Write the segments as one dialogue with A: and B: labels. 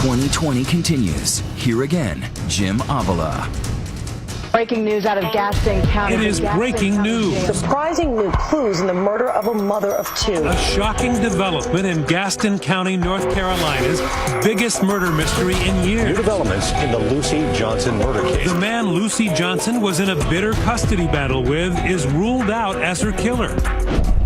A: 2020 continues. Here again, Jim Avila.
B: Breaking news out of Gaston County.
C: It is breaking news.
D: Surprising new clues in the murder of a mother of two.
C: A shocking development in Gaston County, North Carolina's biggest murder mystery in years.
E: New developments in the Lucy Johnson murder case.
C: The man Lucy Johnson was in a bitter custody battle with is ruled out as her killer.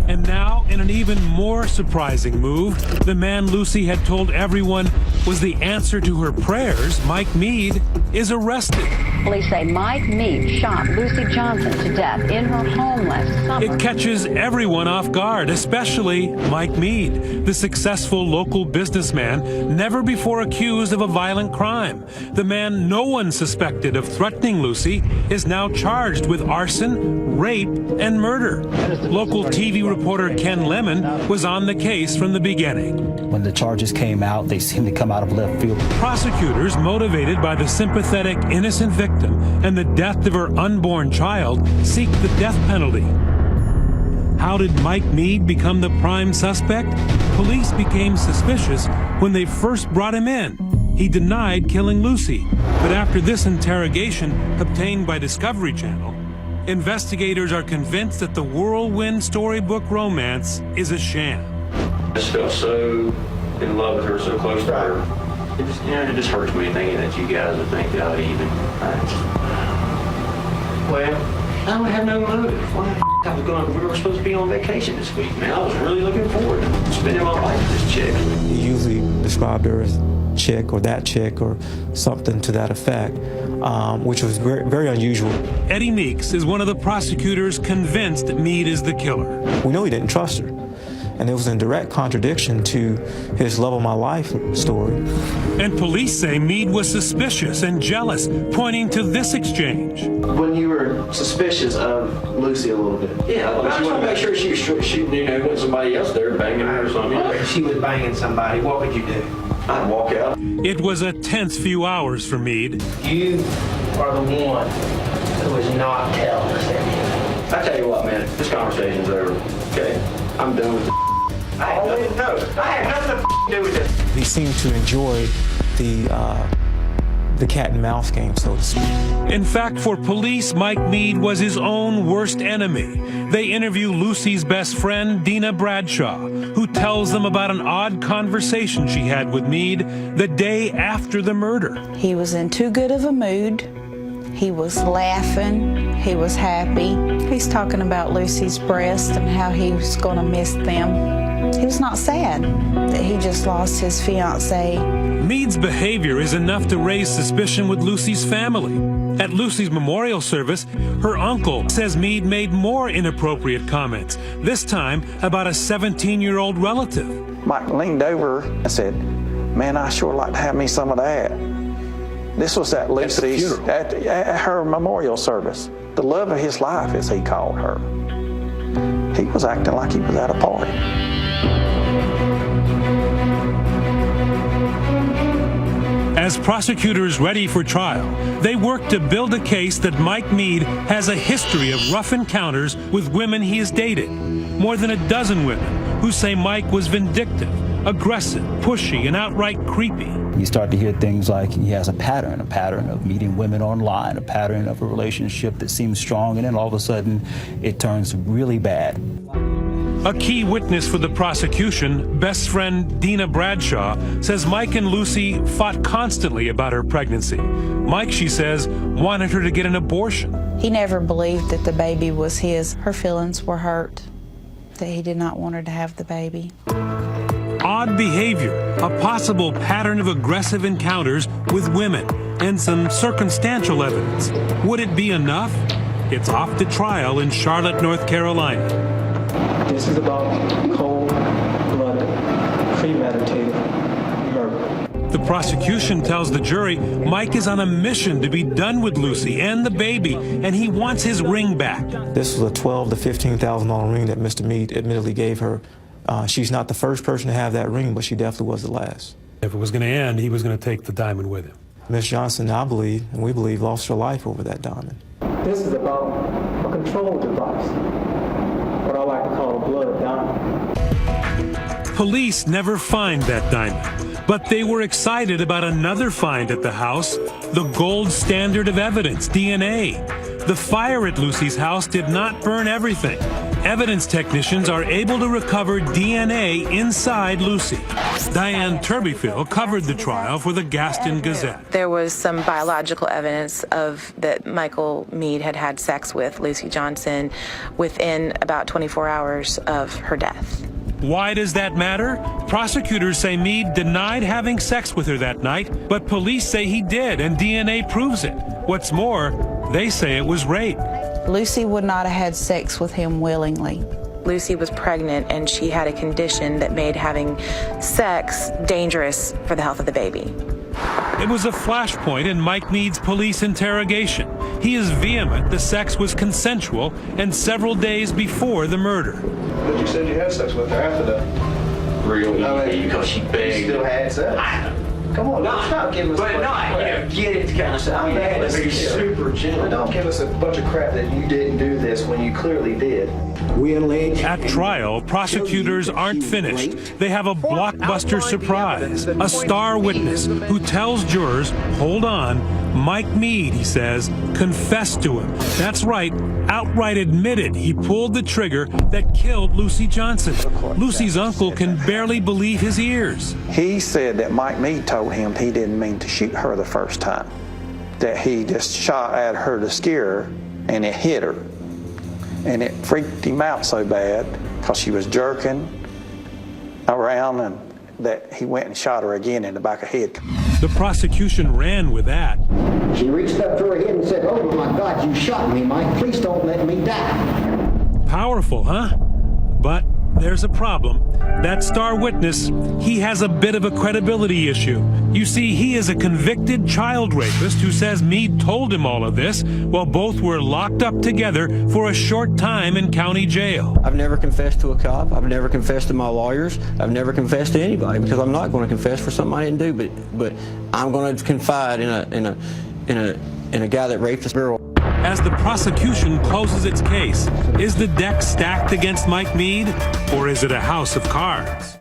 C: And now, in an even more surprising move, the man Lucy had told everyone was the answer to her prayers, Mike Mead, is arrested.
F: Police say Mike Mead shot Lucy Johnson to death in her home last summer.
C: It catches everyone off guard, especially Mike Mead, the successful local businessman never before accused of a violent crime. The man no one suspected of threatening Lucy is now charged with arson, rape, and murder. Local TV reporter Ken Lemon was on the case from the beginning.
G: When the charges came out, they seemed to come out of left field.
C: Prosecutors, motivated by the sympathetic innocent victim and the death of her unborn child, seek the death penalty. How did Mike Mead become the prime suspect? Police became suspicious when they first brought him in. He denied killing Lucy, but after this interrogation obtained by Discovery Channel, investigators are convinced that the whirlwind storybook romance is a sham.
H: I just felt so in love with her, so close to her. It just hurts me thinking that you guys would think that even. Well, I don't have no motive. We were supposed to be on vacation this week, man. I was really looking forward to spending my life with this chick.
I: He usually described her as chick or that chick or something to that effect, which was very, very unusual.
C: Eddie Meeks is one of the prosecutors convinced Mead is the killer.
I: We know he didn't trust her, and it was in direct contradiction to his love of my life story.
C: And police say Mead was suspicious and jealous, pointing to this exchange.
J: When you were suspicious of Lucy a little bit.
H: Yeah, I just want to make sure she wasn't somebody else there banging her or something.
J: If she was banging somebody, what would you do?
H: I'd walk out.
C: It was a tense few hours for Mead.
J: You are the one who was not telling us everything.
H: I tell you what, man, this conversation's over. Okay, I'm done with it. I had nothing to do with this.
I: He seemed to enjoy the cat and mouse game, so to speak.
C: In fact, for police, Mike Mead was his own worst enemy. They interview Lucy's best friend, Dina Bradshaw, who tells them about an odd conversation she had with Mead the day after the murder.
K: He was in too good of a mood. He was laughing. He was happy. He's talking about Lucy's breast and how he was going to miss them. He was not sad that he just lost his fiancée.
C: Mead's behavior is enough to raise suspicion with Lucy's family. At Lucy's memorial service, her uncle says Mead made more inappropriate comments, this time about a 17-year-old relative.
L: Mike leaned over and said, "Man, I sure like to have me some of that." This was at Lucy's, at her memorial service. The love of his life, as he called her. He was acting like he was at a party.
C: As prosecutors ready for trial, they work to build a case that Mike Mead has a history of rough encounters with women he has dated. More than a dozen women who say Mike was vindictive, aggressive, pushy, and outright creepy.
G: You start to hear things like he has a pattern of meeting women online, a pattern of a relationship that seems strong, and then all of a sudden it turns really bad.
C: A key witness for the prosecution, best friend Dina Bradshaw, says Mike and Lucy fought constantly about her pregnancy. Mike, she says, wanted her to get an abortion.
K: He never believed that the baby was his. Her feelings were hurt that he did not want her to have the baby.
C: Odd behavior, a possible pattern of aggressive encounters with women, and some circumstantial evidence. Would it be enough? It's off to trial in Charlotte, North Carolina.
I: This is about cold-blooded, premeditated murder.
C: The prosecution tells the jury Mike is on a mission to be done with Lucy and the baby, and he wants his ring back.
I: This was a $12,000 to $15,000 ring that Mr. Mead admittedly gave her. She's not the first person to have that ring, but she definitely was the last.
C: If it was going to end, he was going to take the diamond with him.
I: Miss Johnson, I believe, and we believe, lost her life over that diamond.
M: This is about a control device, what I like to call a blood diamond.
C: Police never find that diamond, But they were excited about another find at the house, the gold standard of evidence, DNA. The fire at Lucy's house did not burn everything. Evidence technicians are able to recover DNA inside Lucy. Diane Turbyfield covered the trial for the Gaston Gazette.
N: There was some biological evidence of that Michael Mead had had sex with Lucy Johnson within about 24 hours of her death.
C: Why does that matter? Prosecutors say Mead denied having sex with her that night, but police say he did, and DNA proves it. What's more, they say it was rape.
K: Lucy would not have had sex with him willingly.
N: Lucy was pregnant, and she had a condition that made having sex dangerous for the health of the baby.
C: It was a flashpoint in Mike Mead's police interrogation. He is vehement the sex was consensual and several days before the murder.
O: But you said you had sex with her after that.
H: Really? Because she begged.
O: You still had sex? Come on, stop giving us a bunch of crap.
H: Get it kind of stuff. I mean, I had to be super gentle.
O: Don't give us a bunch of crap that you didn't do this when you clearly did.
C: At trial, prosecutors aren't finished. They have a blockbuster surprise, a star witness who tells jurors, hold on, Mike Mead, he says, confessed to him. That's right, outright admitted he pulled the trigger that killed Lucy Johnson. Lucy's uncle can barely believe his ears.
L: He said that Mike Mead told him he didn't mean to shoot her the first time, that he just shot at her to scare her, and it hit her. And it freaked him out so bad because she was jerking around, and that he went and shot her again in the back of the head.
C: The prosecution ran with that.
M: She reached up to her head and said, "Oh my God, you shot me, Mike. Please don't let me die."
C: Powerful, huh? But there's a problem. That star witness, he has a bit of a credibility issue. You see, he is a convicted child rapist who says Mead told him all of this while both were locked up together for a short time in county jail.
J: I've never confessed to a cop. I've never confessed to my lawyers. I've never confessed to anybody because I'm not going to confess for something I didn't do. But I'm going to confide in a guy that raped this girl.
C: As the prosecution closes its case, is the deck stacked against Mike Mead, or is it a house of cards?